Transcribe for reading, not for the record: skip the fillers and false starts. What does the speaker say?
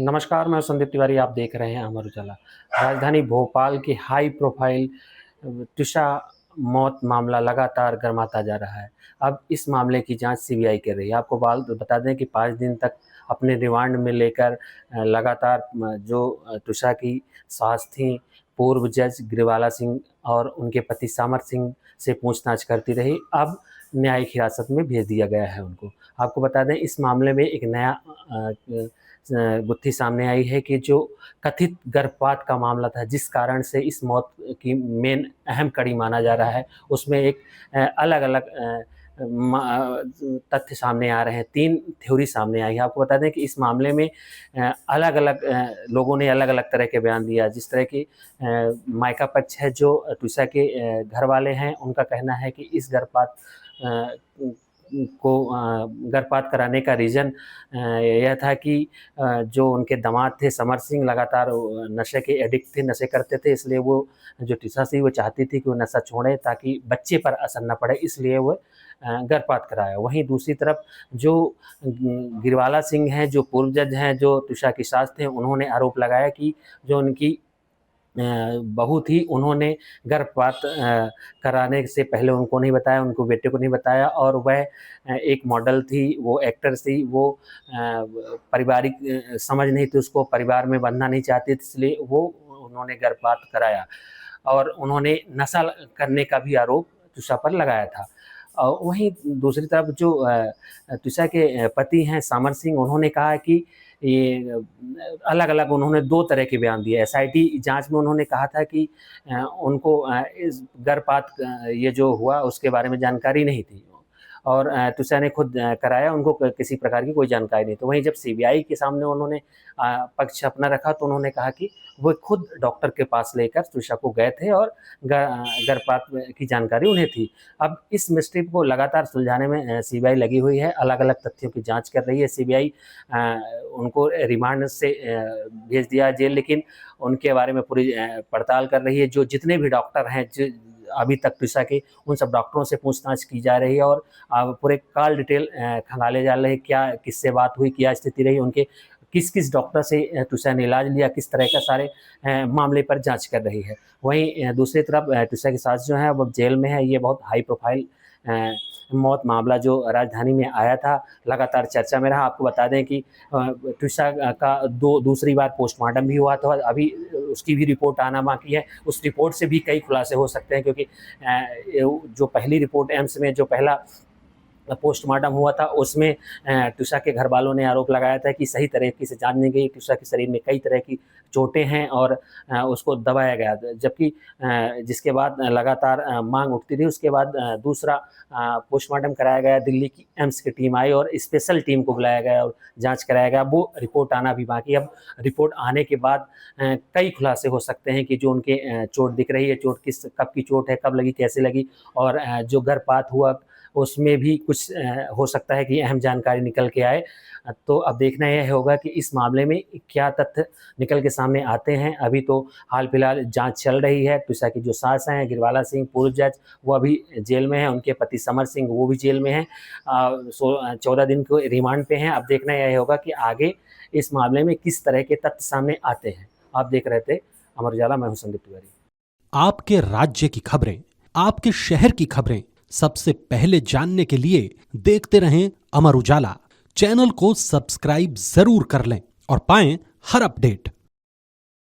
नमस्कार, मैं संदीप तिवारी, आप देख रहे हैं अमर उजाला। राजधानी भोपाल की हाई प्रोफ़ाइल तुषा मौत मामला लगातार गर्माता जा रहा है। अब इस मामले की जाँच सीबीआई कर रही है। आपको बता दें कि 5 दिन तक अपने रिमांड में लेकर लगातार तुषा की सास थीं, पूर्व जज गिरिवाला सिंह और उनके पति सामर सिंह से पूछताछ करती रही। अब न्यायिक हिरासत में भेज दिया गया है उनको। आपको बता दें, इस मामले में एक नया गुत्थी सामने आई है कि जो कथित गर्भपात का मामला था, जिस कारण से इस मौत की मेन अहम कड़ी माना जा रहा है, उसमें एक अलग-अलग तथ्य सामने आ रहे हैं, 3 थ्योरी सामने आई है। आपको बता दें कि इस मामले में अलग-अलग लोगों ने अलग-अलग तरह के बयान दिया। जिस तरह की मायका पक्ष है, जो तुषा के घरवाले हैं, उनका कहना है कि इस अ, गर्भपात कराने का रीज़न यह था कि जो उनके दामाद थे समर सिंह, लगातार नशे के एडिक्ट थे, नशे करते थे, इसलिए वो जो तुषा थी वो चाहती थी कि वो नशा छोड़ें ताकि बच्चे पर असर ना पड़े, इसलिए वो गर्भपात कराया। वहीं दूसरी तरफ जो गिरवाला सिंह हैं, जो पूर्व जज हैं, जो तुषा की सास थे, उन्होंने आरोप लगाया कि जो उनकी बहू थी, उन्होंने गर्भपात कराने से पहले उनको नहीं बताया, उनको बेटे को नहीं बताया, और वह एक मॉडल थी, वो एक्टर थी, वो पारिवारिक समझ नहीं थी उसको, परिवार में बंधना नहीं चाहती थी, इसलिए वो उन्होंने गर्भपात कराया। और उन्होंने नशा करने का भी आरोप तुषा पर लगाया था। वहीं दूसरी तरफ जो तुषा के पति हैं सामर सिंह, उन्होंने कहा कि ये अलग-अलग उन्होंने 2 तरह के बयान दिए। एसआईटी जाँच में उन्होंने कहा था कि उनको इस गर्भपात ये जो हुआ उसके बारे में जानकारी नहीं थी, और तुषा ने खुद कराया, उनको किसी प्रकार की कोई जानकारी नहीं। तो वहीं जब सीबीआई के सामने उन्होंने पक्ष अपना रखा, तो उन्होंने कहा कि वो खुद डॉक्टर के पास लेकर तुषा को गए थे और गर्भपात की जानकारी उन्हें थी। अब इस मिस्ट्री को लगातार सुलझाने में सीबीआई लगी हुई है, अलग-अलग तथ्यों की जाँच कर रही है सीबीआई। उनको रिमांड से भेज दिया जेल, लेकिन उनके बारे में पूरी पड़ताल कर रही है। जो जितने भी डॉक्टर हैं, अभी तक तुषा के, उन सब डॉक्टरों से पूछताछ की जा रही है, और पूरे कॉल डिटेल खंगाले जा रहे हैं, क्या किससे बात हुई, क्या स्थिति रही उनके, किस-किस डॉक्टर से तुषा ने इलाज लिया, किस तरह का सारे मामले पर जाँच कर रही है। वहीं दूसरी तरफ तुषा की सास जो है, वो अब जेल में है। ये बहुत हाई प्रोफ़ाइल मौत मामला जो राजधानी में आया था, लगातार चर्चा में रहा। आपको बता दें कि तुषा का दूसरी बार पोस्टमार्टम भी हुआ था, अभी उसकी भी रिपोर्ट आना बाकी है। उस रिपोर्ट से भी कई खुलासे हो सकते हैं, क्योंकि जो पहली रिपोर्ट एम्स में जो पहला पोस्टमार्टम हुआ था, उसमें तुषा के घरवालों ने आरोप लगाया था कि सही तरीके से जाँच नहीं गई, तुषा के शरीर में कई तरह की चोटें हैं, और उसको दबाया गया। जबकि जिसके बाद लगातार माँग उठती रही, उसके बाद दूसरा पोस्टमार्टम कराया गया, दिल्ली की एम्स की टीम आई और स्पेशल टीम को बुलाया गया और जाँच कराया गया। वो रिपोर्ट आना भी बाकी है। अब रिपोर्ट आने के बाद कई खुलासे हो सकते हैं कि जो उनके चोट दिख रही है, चोट कब की चोट है, कब लगी, कैसे लगी, और जो गर्भपात हुआ उसमें भी कुछ हो सकता है कि अहम जानकारी निकल के आए। तो अब देखना यह होगा कि इस मामले में क्या तथ्य निकल के सामने आते हैं। अभी तो हाल-फिलहाल जाँच चल रही है। तुषा की जो सास हैं गिरवाला सिंह, पूर्व जज, वो अभी जेल में हैं। उनके पति समर सिंह, वो भी जेल में हैं। 14 दिन के रिमांड पे हैं। अब देखना यह होगा कि आगे इस मामले में किस तरह के तथ्य सामने आते हैं। आप देख रहे थे अमर उजाला, मैं हूँ संदीप तिवारी। आपके राज्य की खबरें, आपके शहर की खबरें सबसे पहले जानने के लिए देखते रहें अमर उजाला। चैनल को सब्सक्राइब जरूर कर लें और पाएं हर अपडेट।